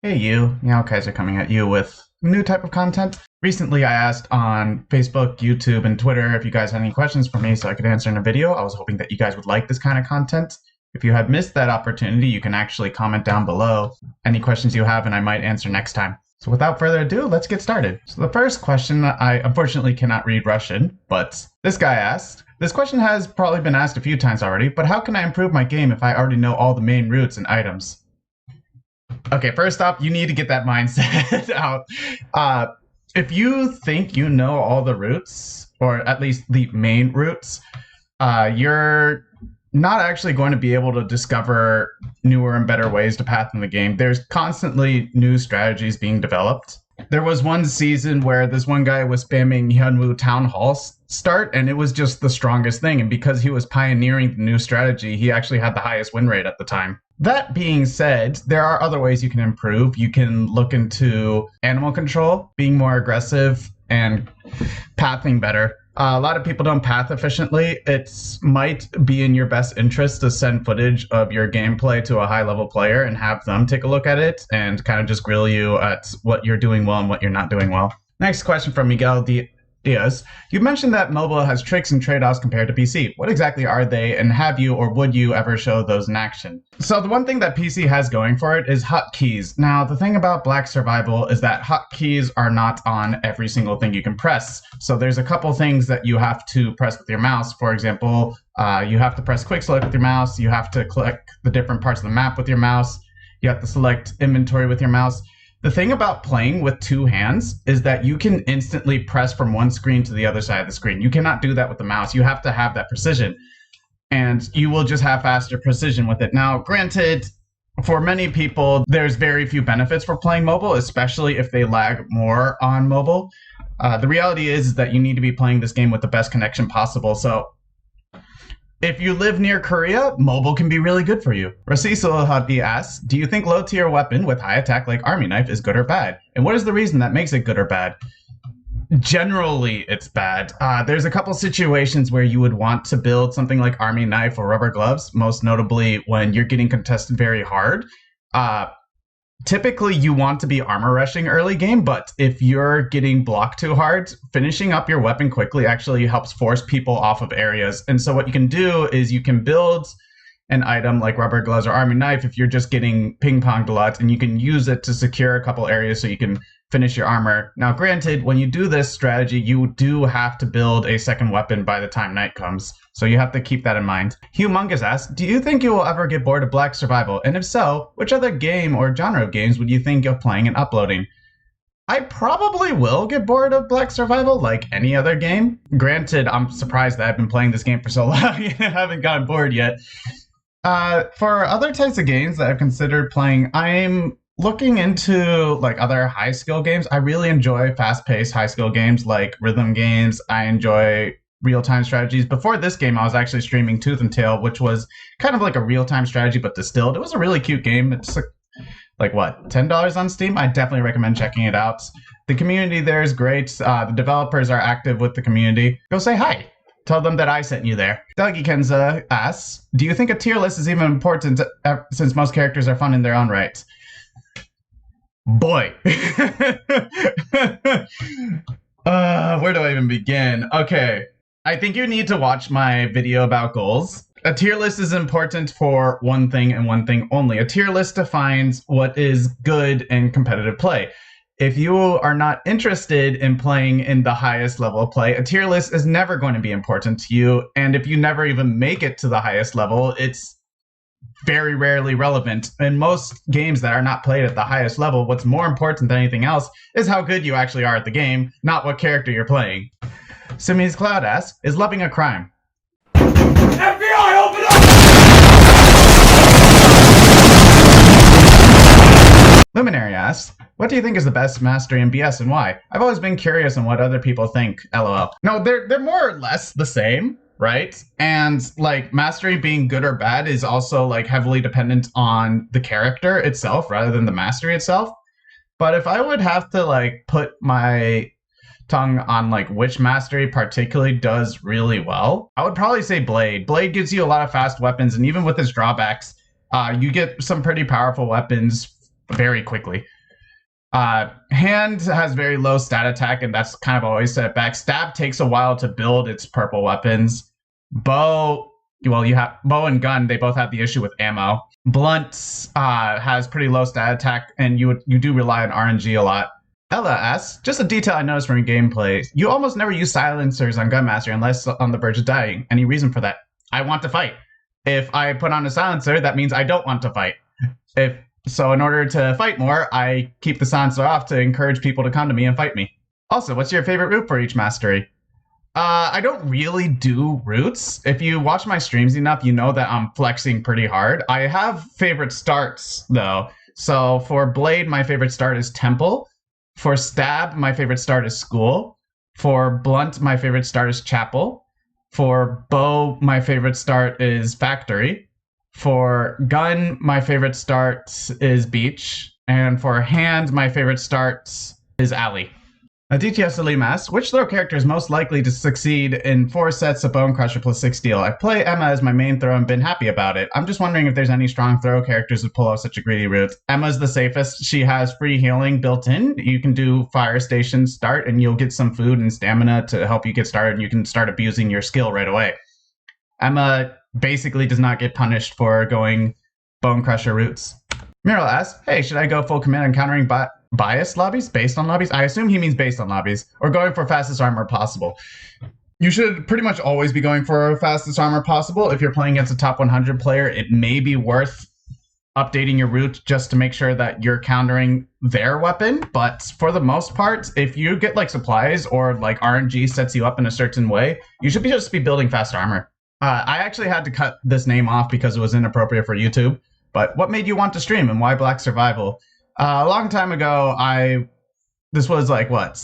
Hey you, Meowkaiser coming at you with new type of content. Recently I asked on Facebook, YouTube, and Twitter if you guys had any questions for me so I could answer in a video. I was hoping that you guys would like this kind of content. If you had missed that opportunity, you can actually comment down below any questions you have and I might answer next time. So without further ado, let's get started. So the first question, I unfortunately cannot read Russian, but this guy asked, this question has probably been asked a few times already, but how can I improve my game if I already know all the main routes and items? Okay, first off, you need to get that mindset out. If you think you know all the routes, or at least the main routes, you're not actually going to be able to discover newer and better ways to path in the game. There's constantly new strategies being developed. There was one season where this one guy was spamming Hyunwoo Town Hall start, and it was just the strongest thing. And because he was pioneering the new strategy, he actually had the highest win rate at the time. That being said, there are other ways you can improve. You can look into animal control, being more aggressive, and pathing better. A lot of people don't path efficiently. It might be in your best interest to send footage of your gameplay to a high-level player and have them take a look at it and kind of just grill you at what you're doing well and what you're not doing well. Next question from Miguel Diaz. You mentioned that mobile has tricks and trade-offs compared to PC. What exactly are they, and have you or would you ever show those in action? So the one thing that PC has going for it is hotkeys. Now, the thing about Black Survival is that hotkeys are not on every single thing you can press. So there's a couple things that you have to press with your mouse. For example, you have to press quick select with your mouse. You have to click the different parts of the map with your mouse. You have to select inventory with your mouse. The thing about playing with two hands is that you can instantly press from one screen to the other side of the screen. You cannot do that with the mouse. You have to have that precision, and you will just have faster precision with it. Now, granted, for many people, there's very few benefits for playing mobile, especially if they lag more on mobile. The reality is that you need to be playing this game with the best connection possible. So if you live near Korea, mobile can be really good for you. Rasisul Hadi asks, do you think low-tier weapon with high attack like Army Knife is good or bad? And what is the reason that makes it good or bad? Generally, it's bad. There's a couple situations where you would want to build something like Army Knife or Rubber Gloves, most notably when you're getting contested very hard. Typically, you want to be armor rushing early game, but if you're getting blocked too hard, finishing up your weapon quickly actually helps force people off of areas. And so what you can do is you can build an item like Rubber Gloves or Army Knife if you're just getting ping-ponged a lot, and you can use it to secure a couple areas so you can finish your armor. Now, granted, when you do this strategy, you do have to build a second weapon by the time night comes. So you have to keep that in mind. Humongous asks, do you think you will ever get bored of Black Survival? And if so, which other game or genre of games would you think of playing and uploading? I probably will get bored of Black Survival like any other game. Granted, I'm surprised that I've been playing this game for so long and I haven't gotten bored yet. For other types of games that I've considered playing, I'm looking into like other high skill games. I really enjoy fast-paced high skill games like rhythm games. I enjoy real-time strategies. Before this game, I was actually streaming Tooth and Tail, which was kind of like a real-time strategy but distilled. It was a really cute game. It's like what, $10 on Steam? I definitely recommend checking it out. The community there is great. The developers are active with the community. Go say hi. Tell them that I sent you there. Dougie Kenza asks, do you think a tier list is even important since most characters are fun in their own right? Boy. Where do I even begin? Okay. I think you need to watch my video about goals. A tier list is important for one thing and one thing only. A tier list defines what is good in competitive play. If you are not interested in playing in the highest level of play, a tier list is never going to be important to you. And if you never even make it to the highest level, it's very rarely relevant. In most games that are not played at the highest level, what's more important than anything else is how good you actually are at the game, not what character you're playing. Simi's Cloud asks, is loving a crime? FBI, open up! Luminary asks, what do you think is the best mastery in BS and why? I've always been curious on what other people think, lol. No, they're more or less the same, right? And like mastery being good or bad is also like heavily dependent on the character itself rather than the mastery itself. But if I would have to like put my tongue on like which mastery particularly does really well, I would probably say Blade. Blade gives you a lot of fast weapons, and even with its drawbacks, you get some pretty powerful weapons very quickly. Hand has very low stat attack, and that's kind of always set back. Stab takes a while to build its purple weapons. Bow, well, you have bow and gun. They both have the issue with ammo. Blunt has pretty low stat attack, and you do rely on RNG a lot. Ella asks, just a detail I noticed from your gameplay. You almost never use silencers on Gunmaster unless on the verge of dying. Any reason for that? I want to fight. If I put on a silencer, that means I don't want to fight. So in order to fight more, I keep the silencer off to encourage people to come to me and fight me. Also, what's your favorite route for each mastery? I don't really do routes. If you watch my streams enough, you know that I'm flexing pretty hard. I have favorite starts, though. So for Blade, my favorite start is Temple. For Stab, my favorite start is School. For Blunt, my favorite start is Chapel. For Bow, my favorite start is Factory. For Gun, my favorite start is Beach. And for Hand, my favorite start is Alley. Aditya Salim asks, which throw character is most likely to succeed in 4 sets of Bone Crusher plus 6 Steel? I play Emma as my main throw and been happy about it. I'm just wondering if there's any strong throw characters that pull off such a greedy route. Emma's the safest. She has free healing built in. You can do Fire Station start and you'll get some food and stamina to help you get started, and you can start abusing your skill right away. Emma basically does not get punished for going Bone Crusher routes. Muriel asks, hey, should I go full command on countering biased lobbies? Based on lobbies? I assume he means based on lobbies. Or going for fastest armor possible. You should pretty much always be going for fastest armor possible. If you're playing against a top 100 player, it may be worth updating your route just to make sure that you're countering their weapon. But for the most part, if you get like supplies or like RNG sets you up in a certain way, you should just be building fast armor. I actually had to cut this name off because it was inappropriate for YouTube. But what made you want to stream and why Black Survival? A long time ago, this was like, what,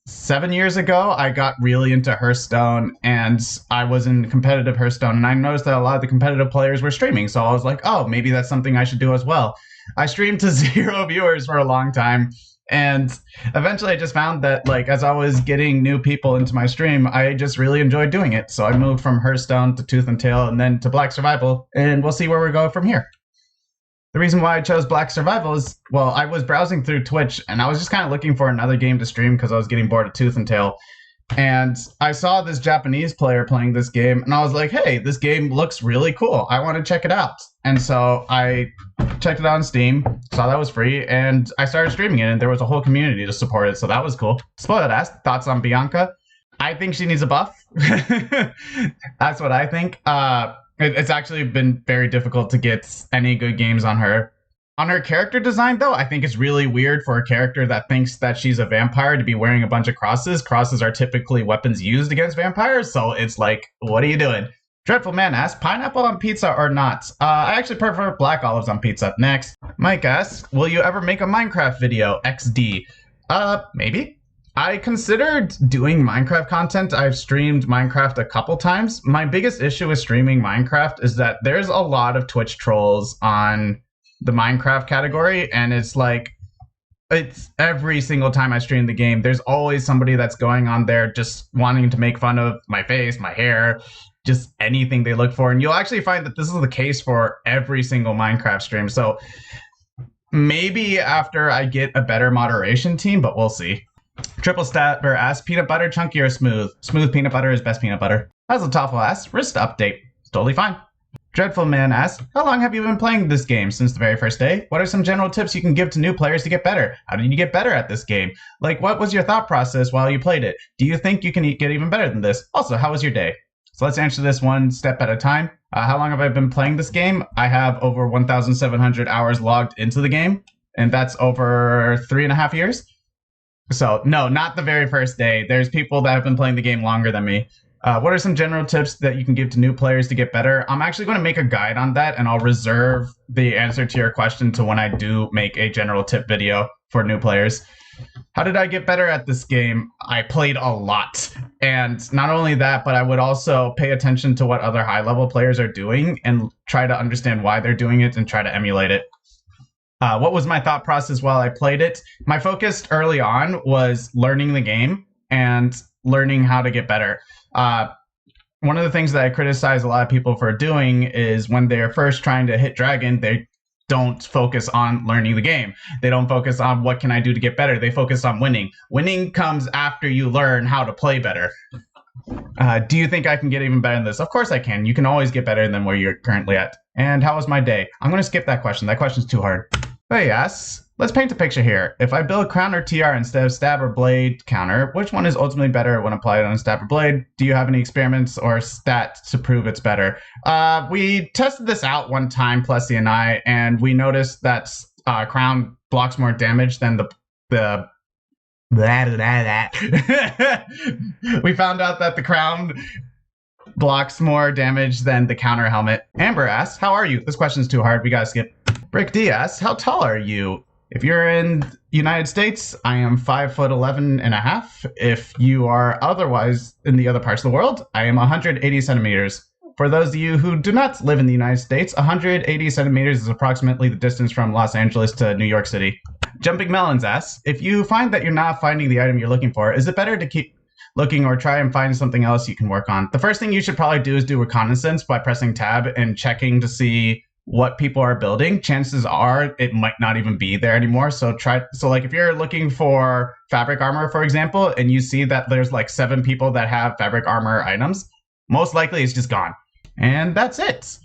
7 years ago, I got really into Hearthstone, and I was in competitive Hearthstone, and I noticed that a lot of the competitive players were streaming, so I was like, oh, maybe that's something I should do as well. I streamed to 0 viewers for a long time, and eventually I just found that, like, as I was getting new people into my stream, I just really enjoyed doing it. So I moved from Hearthstone to Tooth and Tail, and then to Black Survival, and we'll see where we go from here. The reason why I chose Black Survival is, well, I was browsing through Twitch, and I was just kind of looking for another game to stream because I was getting bored of Tooth and Tail. And I saw this Japanese player playing this game, and I was like, hey, this game looks really cool. I want to check it out. And so I checked it out on Steam, saw that was free, and I started streaming it, and there was a whole community to support it, so that was cool. Spoiled asked, thoughts on Bianca? I think she needs a buff. That's what I think. It's actually been very difficult to get any good games on her. On her character design, though, I think it's really weird for a character that thinks that she's a vampire to be wearing a bunch of crosses. Crosses are typically weapons used against vampires, so it's like, what are you doing? Dreadful Man asks, pineapple on pizza or not? I actually prefer black olives on pizza. Next. Mike asks, will you ever make a Minecraft video? XD. Maybe. I considered doing Minecraft content. I've streamed Minecraft a couple times. My biggest issue with streaming Minecraft is that there's a lot of Twitch trolls on the Minecraft category, and it's like, it's every single time I stream the game, there's always somebody that's going on there just wanting to make fun of my face, my hair, just anything they look for. And you'll actually find that this is the case for every single Minecraft stream. So maybe after I get a better moderation team, but we'll see. Triple Stabber asks, peanut butter chunky or smooth? Smooth peanut butter is best peanut butter. Hazeltoffel asks, wrist update. It's totally fine. Dreadful Man asks, how long have you been playing this game? Since the very first day? What are some general tips you can give to new players to get better? How did you get better at this game? Like, what was your thought process while you played it? Do you think you can get even better than this? Also, how was your day? So let's answer this one step at a time. How long have I been playing this game? I have over 1,700 hours logged into the game, and that's over 3.5 years. So, no, not the very first day. There's people that have been playing the game longer than me. What are some general tips that you can give to new players to get better? I'm actually going to make a guide on that, and I'll reserve the answer to your question to when I do make a general tip video for new players. How did I get better at this game? I played a lot. And not only that, but I would also pay attention to what other high-level players are doing and try to understand why they're doing it and try to emulate it. What was my thought process while I played it? My focus early on was learning the game and learning how to get better. One of the things that I criticize a lot of people for doing is when they're first trying to hit dragon, they don't focus on learning the game. They don't focus on what can I do to get better. They focus on winning. Winning comes after you learn how to play better. Do you think I can get even better than this? Of course I can. You can always get better than where you're currently at. And how was my day? I'm going to skip that question. That question's too hard. But yes, let's paint a picture here. If I build crown or TR instead of stab or blade counter, which one is ultimately better when applied on a stab or blade? Do you have any experiments or stats to prove it's better? We tested this out one time, Plessy and I, and we noticed that crown blocks more damage than the we found out that the crown blocks more damage than the counter helmet. Amber asks, how are you? This question's too hard. We gotta skip. Brick D asks, how tall are you? If you're in the United States, I am 5'11" and a half. If you are otherwise in the other parts of the world, I am 180 centimeters. For those of you who do not live in the United States, 180 centimeters is approximately the distance from Los Angeles to New York City. Jumping Melons asks, if you find that you're not finding the item you're looking for, is it better to keep looking or try and find something else you can work on? The first thing you should probably do is do reconnaissance by pressing tab and checking to see what people are building. Chances are it might not even be there anymore. So like if you're looking for fabric armor, for example, and you see that there's like 7 people that have fabric armor items, most likely it's just gone. And that's it.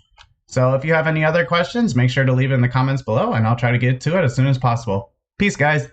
So if you have any other questions, make sure to leave it in the comments below and I'll try to get to it as soon as possible. Peace, guys.